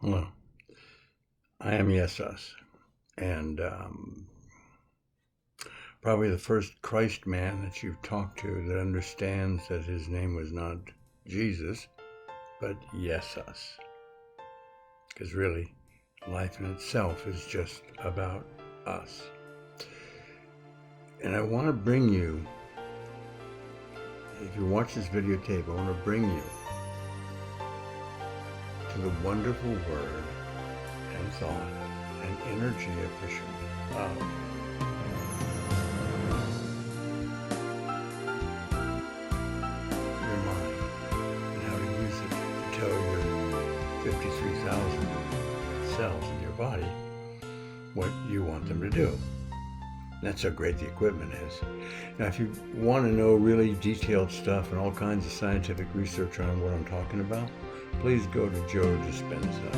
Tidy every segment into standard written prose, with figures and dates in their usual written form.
Hello, I am YesUs, and probably the first Christ man that you've talked to that understands that his name was not Jesus, but YesUs. Because really, life in itself is just about us. And I want to bring you, if you watch this videotape, I want to bring you to the wonderful word and thought and energy efficient of your mind and how to use it to tell your 53,000 cells in your body what you want them to do. That's how great the equipment is. Now, if you want to know really detailed stuff and all kinds of scientific research on what I'm talking about, please go to Joe Dispenza.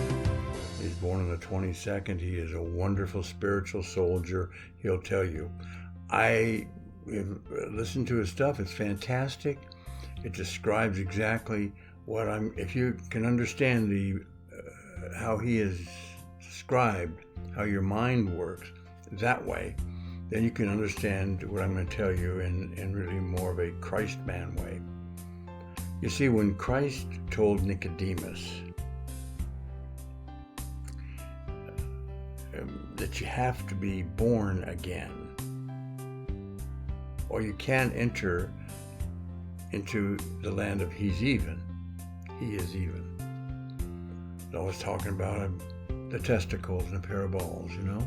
He's born on the 22nd. He is a wonderful spiritual soldier. He'll tell you. I listened to his stuff. It's fantastic. It describes exactly what if you can understand how he has described how your mind works that way, then you can understand what I'm going to tell you in really more of a Christ man way. You see, when Christ told Nicodemus that you have to be born again, or you can't enter into the land of He is even. He's always talking about the testicles and a pair of balls, you know?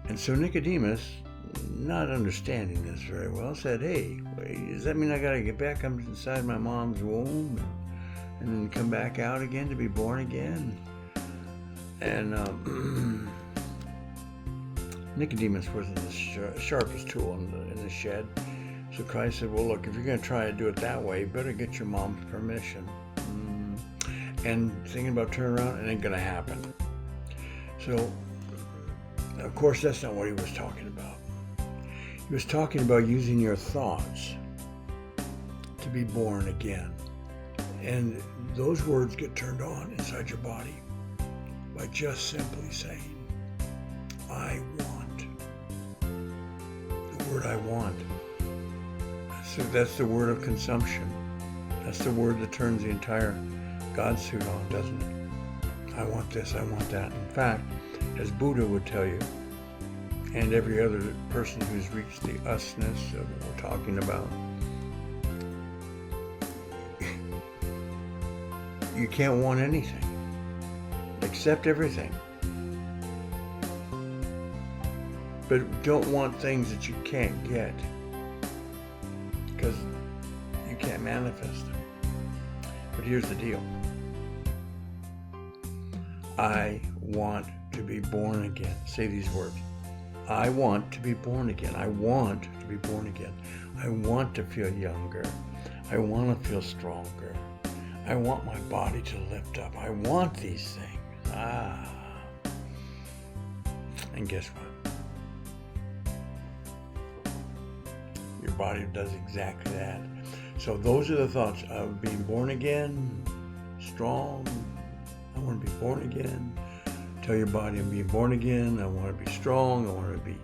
And so Nicodemus, not understanding this very well, said, hey, does that mean I got to get back up inside my mom's womb and then come back out again to be born again? And Nicodemus wasn't the sharpest tool in the shed. So Christ said, well, look, if you're going to try to do it that way, you better get your mom's permission. And thinking about turning around, it ain't going to happen. So, of course, that's not what he was talking about. He was talking about using your thoughts to be born again. And those words get turned on inside your body by just simply saying, I want. The word I want. So that's the word of consumption. That's the word that turns the entire God suit on, doesn't it? I want this, I want that. In fact, as Buddha would tell you, and every other person who's reached the usness of what we're talking about, you can't want anything. Accept everything. But don't want things that you can't get, because you can't manifest them. But here's the deal. I want to be born again. Say these words. I want to be born again. I want to be born again. I want to feel younger. I want to feel stronger. I want my body to lift up. I want these things. And guess what? Your body does exactly that. So those are the thoughts of being born again, strong. I want to be born again. Tell your body I'm being born again. I want to be strong. I want to be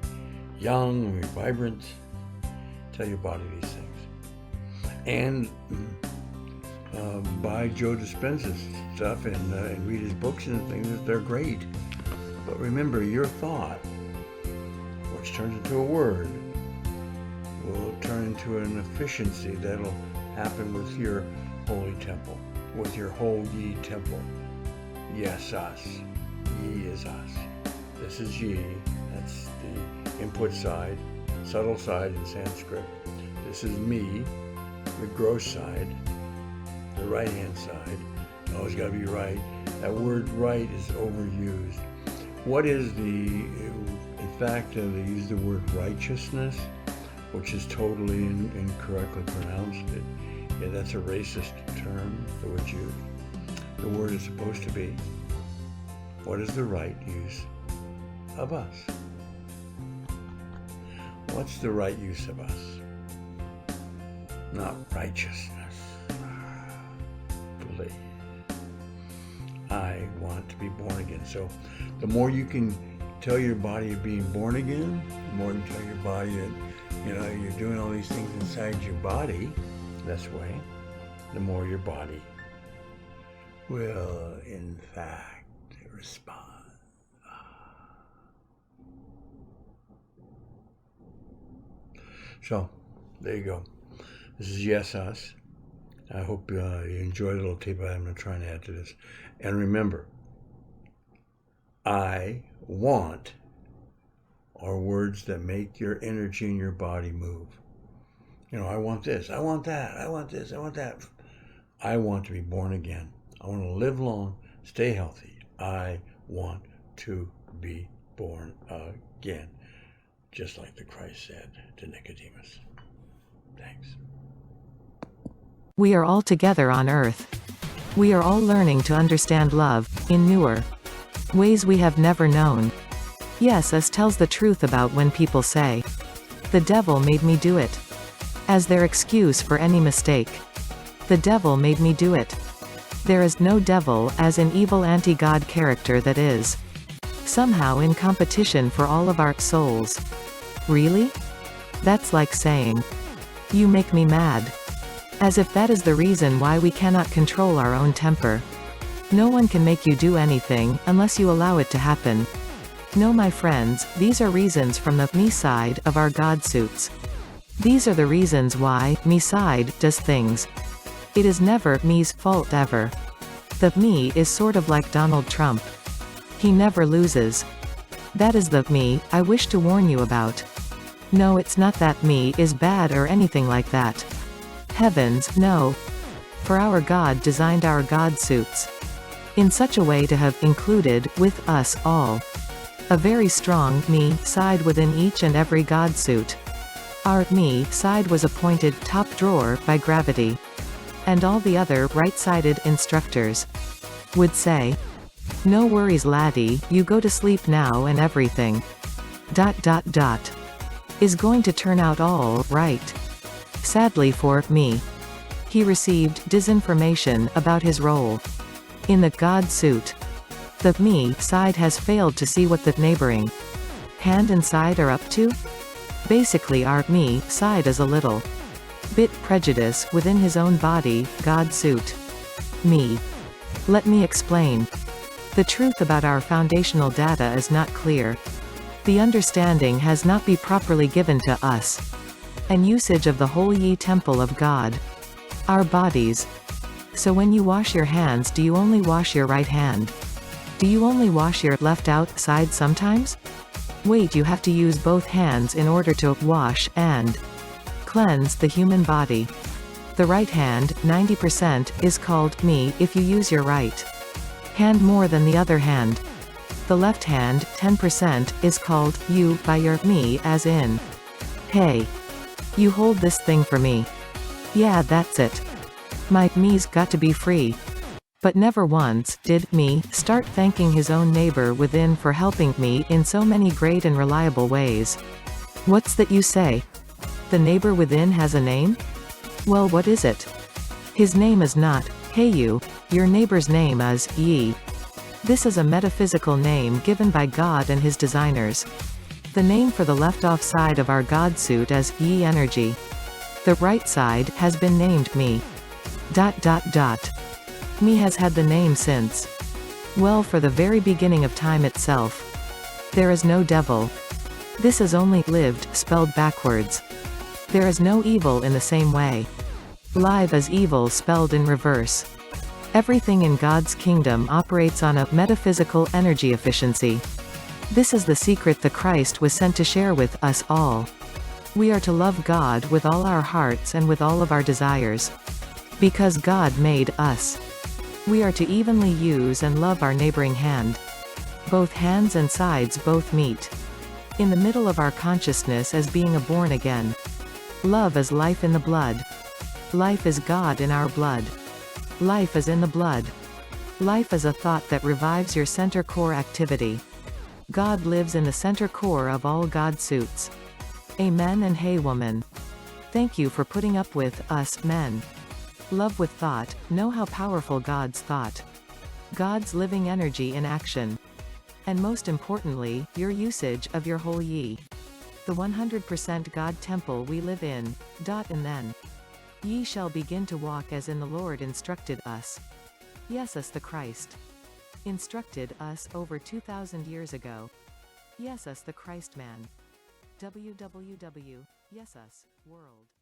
young. I want to be vibrant. Tell your body these things. And buy Joe Dispenza's stuff and read his books and things. They're great. But remember, your thought, which turns into a word, will turn into an efficiency that'll happen with your holy temple, with your holy temple. Yes, us. Ye is us. This is ye. That's the input side, subtle side in Sanskrit. This is me, the gross side, the right-hand side. Always got to be right. That word right is overused. What is in fact, they use the word righteousness, which is totally incorrectly pronounced. Yeah, that's a racist term that was used. The word is supposed to be, what is the right use of us? What's the right use of us? Not righteousness. Please. I want to be born again. So the more you can tell your body you're being born again, the more you can tell your body that, you're doing all these things inside your body this way, the more your body will, in fact, respond. So, there you go. This is Yes Us. I hope you enjoyed the little tape I'm going to try and add to this. And remember, I want are words that make your energy in your body move. I want this, I want that, I want this, I want that. I want to be born again. I want to live long, stay healthy. I want to be born again. Just like the Christ said to Nicodemus. Thanks. We are all together on earth. We are all learning to understand love, in newer ways we have never known. YesUs tells the truth about when people say, "The devil made me do it," as their excuse for any mistake. The devil made me do it. There is no devil as an evil anti-God character that is somehow in competition for all of our souls. Really? That's like saying, "You make me mad." As if that is the reason why we cannot control our own temper. No one can make you do anything, unless you allow it to happen. No, my friends, these are reasons from the me side of our God suits. These are the reasons why me side does things. It is never me's fault ever. The me is sort of like Donald Trump. He never loses. That is the me I wish to warn you about. No, it's not that me is bad or anything like that. Heavens, no. For our God designed our God suits in such a way to have included, with us all, a very strong me side within each and every God suit. Our me side was appointed top drawer by gravity. And all the other right-sided instructors would say, "No worries laddie, you go to sleep now and everything is going to turn out all right." Sadly for me, he received disinformation about his role in the God suit. The me side has failed to see what the neighboring hand and side are up to. Basically our me side is a little bit prejudice within his own body, God suit. Me. Let me explain. The truth about our foundational data is not clear. The understanding has not been properly given to us. And usage of the whole ye temple of God. Our bodies. So when you wash your hands, do you only wash your right hand? Do you only wash your left outside sometimes? Wait, you have to use both hands in order to wash and cleanse the human body. The right hand, 90%, is called me if you use your right hand more than the other hand. The left hand, 10%, is called you by your me as in, "Hey, you hold this thing for me." Yeah, that's it. My me's got to be free. But never once did me start thanking his own neighbor within for helping me in so many great and reliable ways. What's that you say? The neighbor within has a name? Well, what is it? His name is not, "Hey you," your neighbor's name is, ye. This is a metaphysical name given by God and his designers. The name for the left-off side of our God suit is ye energy. The right side has been named me. Me has had the name since, well, for the very beginning of time itself. There is no devil. This is only lived spelled backwards. There is no evil in the same way. Live is evil spelled in reverse. Everything in God's kingdom operates on a metaphysical energy efficiency. This is the secret the Christ was sent to share with us all. We are to love God with all our hearts and with all of our desires. Because God made us. We are to evenly use and love our neighboring hand. Both hands and sides both meet in the middle of our consciousness as being a born again. Love is life in the blood. Life is God in our blood. Life is in the blood. Life is a thought that revives your center core activity. God lives in the center core of all God suits. Amen. And hey woman. Thank you for putting up with us men. Love with thought, know how powerful God's thought God's living energy in action. And most importantly, your usage of your whole ye. The 100% God temple we live in. And then. Ye shall begin to walk as in the Lord instructed us. YesUs the Christ. Instructed us over 2,000 years ago. YesUs the Christ man. www.YesUs World.